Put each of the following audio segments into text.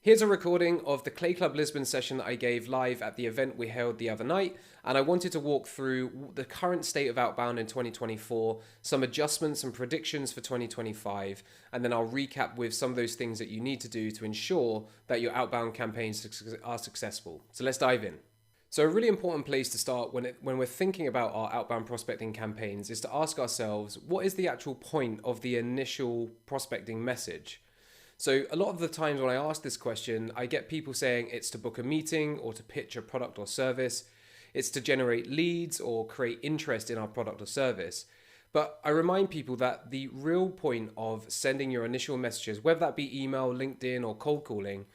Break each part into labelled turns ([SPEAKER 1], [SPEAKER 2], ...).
[SPEAKER 1] Here's a recording of the Clay Club Lisbon session that I gave live at the event we held the other night, and I wanted to walk through the current state of Outbound in 2024, some adjustments and predictions for 2025, and then I'll recap with some of those things that you need to do to ensure that your outbound campaigns are successful. So let's dive in. So a really important place to start when we're thinking about our outbound prospecting campaigns is to ask ourselves, what is the actual point of the initial prospecting message? So a lot of the times when I ask this question, I get people saying it's to book a meeting or to pitch a product or service. It's to generate leads or create interest in our product or service. But I remind people that the real point of sending your initial messages, whether that be email, LinkedIn, or cold calling,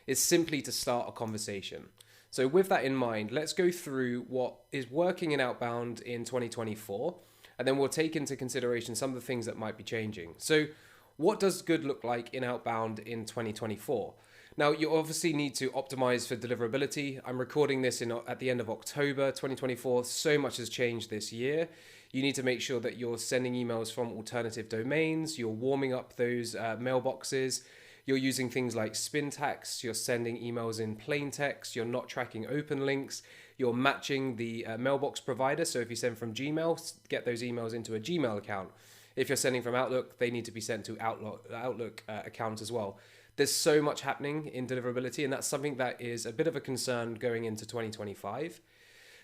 [SPEAKER 1] is simply to start a conversation. So with that in mind, let's go through what is working in Outbound in 2024, and then we'll take into consideration some of the things that might be changing. So what does good look like in Outbound in 2024? Now, you obviously need to optimize for deliverability. I'm recording this at the end of October 2024. So much has changed this year. You need to make sure that you're sending emails from alternative domains, you're warming up those mailboxes, you're using things like spin tags, you're sending emails in plain text, you're not tracking open links, you're matching the mailbox provider. So if you send from Gmail, get those emails into a Gmail account. If you're sending from Outlook, they need to be sent to Outlook account as well. There's so much happening in deliverability, and that's something that is a bit of a concern going into 2025.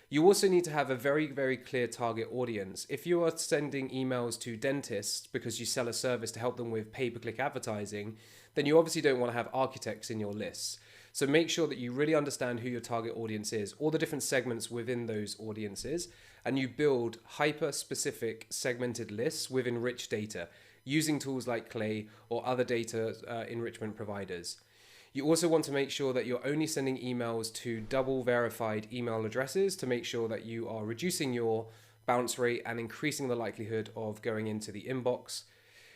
[SPEAKER 1] You also need to have a very, very clear target audience. If you are sending emails to dentists because you sell a service to help them with pay-per-click advertising, then you obviously don't want to have architects in your lists. So make sure that you really understand who your target audience is, all the different segments within those audiences, and you build hyper-specific segmented lists with enriched data using tools like Clay or other data enrichment providers. You also want to make sure that you're only sending emails to double verified email addresses to make sure that you are reducing your bounce rate and increasing the likelihood of going into the inbox.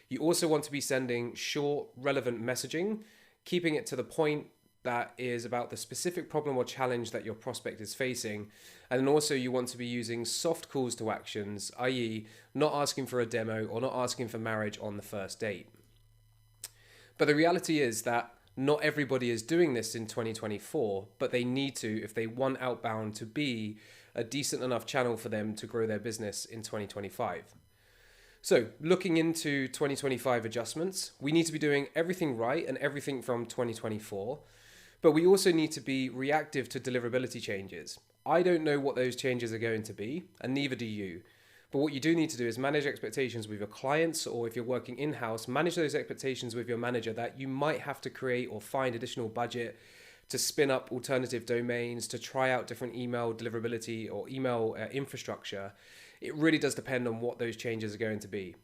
[SPEAKER 1] You also want to be sending short, relevant messaging, keeping it to the point that is about the specific problem or challenge that your prospect is facing. And then also you want to be using soft calls to actions, i.e. not asking for a demo or not asking for marriage on the first date. But the reality is that not everybody is doing this in 2024, but they need to if they want Outbound to be a decent enough channel for them to grow their business in 2025. So looking into 2025 adjustments, we need to be doing everything right and everything from 2024, but we also need to be reactive to deliverability changes. I don't know what those changes are going to be, and neither do you. But what you do need to do is manage expectations with your clients, or if you're working in-house, manage those expectations with your manager that you might have to create or find additional budget to spin up alternative domains, to try out different email deliverability or email infrastructure. It really does depend on what those changes are going to be.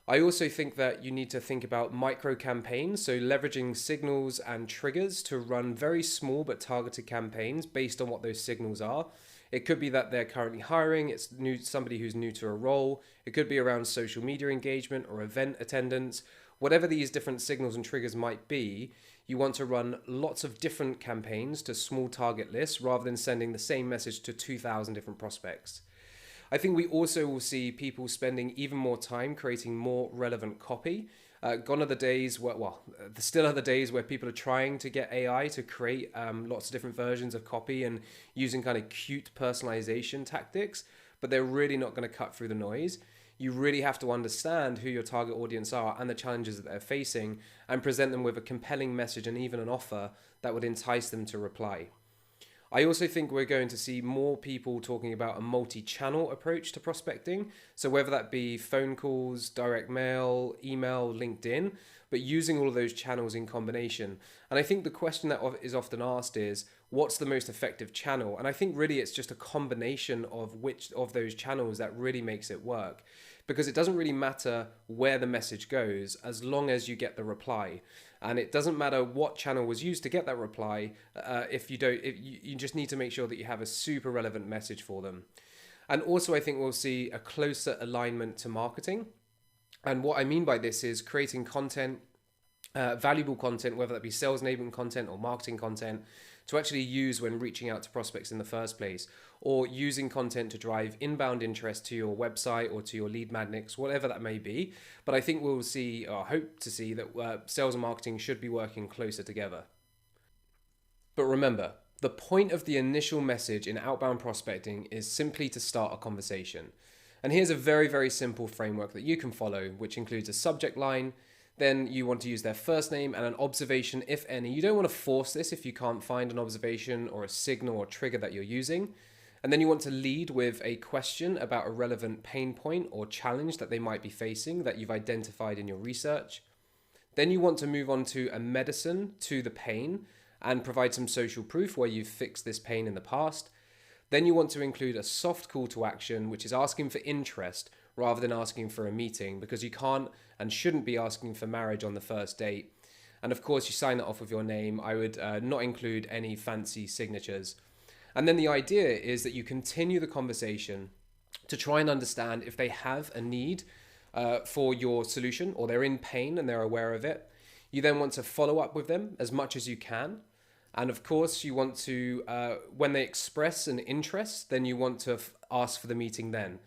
[SPEAKER 1] I also think that you need to think about micro campaigns, so leveraging signals and triggers to run very small but targeted campaigns based on what those signals are. It could be that they're currently hiring, it's somebody who's new to a role. It could be around social media engagement or event attendance. Whatever these different signals and triggers might be, you want to run lots of different campaigns to small target lists rather than sending the same message to 2,000 different prospects. I think we also will see people spending even more time creating more relevant copy. Gone are the days where, there still are the days where people are trying to get AI to create lots of different versions of copy and using kind of cute personalization tactics, but they're really not going to cut through the noise. You really have to understand who your target audience are and the challenges that they're facing and present them with a compelling message and even an offer that would entice them to reply. I also think we're going to see more people talking about a multi-channel approach to prospecting. So whether that be phone calls, direct mail, email, LinkedIn, but using all of those channels in combination. And I think the question that is often asked is, what's the most effective channel? And I think really it's just a combination of which of those channels that really makes it work. Because it doesn't really matter where the message goes as long as you get the reply. And it doesn't matter what channel was used to get that reply if you just need to make sure that you have a super relevant message for them. And also I think we'll see a closer alignment to marketing. And what I mean by this is creating content, valuable content, whether that be sales enablement content or marketing content, to actually use when reaching out to prospects in the first place, or using content to drive inbound interest to your website or to your lead magnets, whatever that may be. But I think we'll see, or hope to see, that sales and marketing should be working closer together. But remember, the point of the initial message in outbound prospecting is simply to start a conversation. And here's a very, very simple framework that you can follow, which includes a subject line. Then you want to use their first name and an observation, if any. You don't want to force this if you can't find an observation or a signal or trigger that you're using. And then you want to lead with a question about a relevant pain point or challenge that they might be facing that you've identified in your research. Then you want to move on to a medicine to the pain and provide some social proof where you've fixed this pain in the past. Then you want to include a soft call to action, which is asking for interest rather than asking for a meeting, because you can't and shouldn't be asking for marriage on the first date. And of course, you sign that off with your name. I would not include any fancy signatures. And then the idea is that you continue the conversation to try and understand if they have a need for your solution, or they're in pain and they're aware of it. You then want to follow up with them as much as you can. And of course, you want to, when they express an interest, then you want to ask for the meeting then.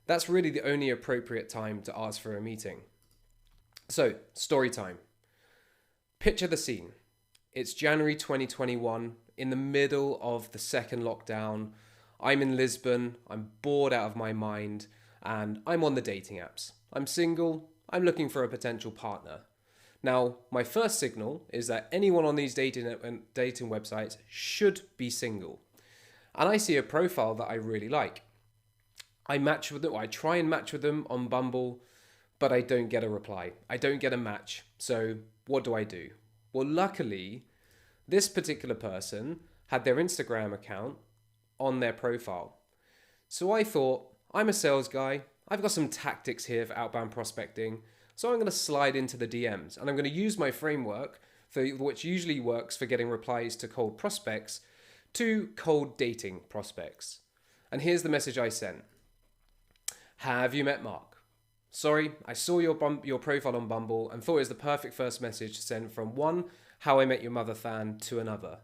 [SPEAKER 1] That's really the only appropriate time to ask for a meeting. So, story time. Picture the scene. It's January 2021, in the middle of the second lockdown. I'm in Lisbon, I'm bored out of my mind, and I'm on the dating apps. I'm single, I'm looking for a potential partner. Now, my first signal is that anyone on these dating websites should be single. And I see a profile that I really like. I match with them, or I try and match with them on Bumble, but I don't get a reply. I don't get a match. So what do? Well, luckily, this particular person had their Instagram account on their profile. So I thought, I'm a sales guy. I've got some tactics here for outbound prospecting. So I'm going to slide into the DMs, and I'm going to use my framework, which usually works for getting replies to cold prospects, to cold dating prospects. And here's the message I sent. Have you met Mark? Sorry, I saw your profile on Bumble and thought it was the perfect first message to send from one How I Met Your Mother fan to another.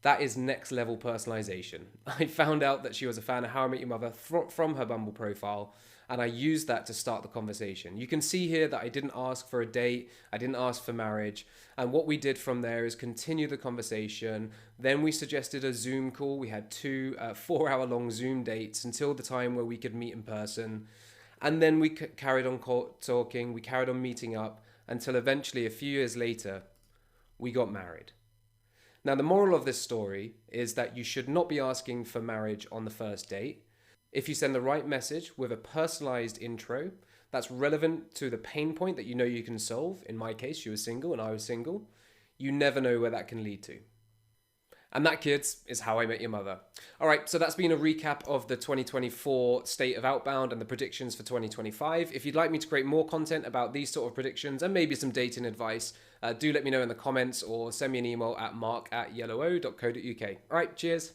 [SPEAKER 1] That is next level personalization. I found out that she was a fan of How I Met Your Mother from her Bumble profile, and I used that to start the conversation. You can see here that I didn't ask for a date, I didn't ask for marriage, and what we did from there is continue the conversation. Then we suggested a Zoom call. We had two 4-hour-long Zoom dates until the time where we could meet in person. And then we carried on talking, we carried on meeting up, until eventually, a few years later, we got married. Now, the moral of this story is that you should not be asking for marriage on the first date. If you send the right message with a personalized intro that's relevant to the pain point that you know you can solve, in my case, you were single and I was single, you never know where that can lead to. And that, kids, is How I Met Your Mother. All right, so that's been a recap of the 2024 state of Outbound and the predictions for 2025. If you'd like me to create more content about these sort of predictions and maybe some dating advice, do let me know in the comments or send me an email at mark@yellowo.co.uk. All right, cheers.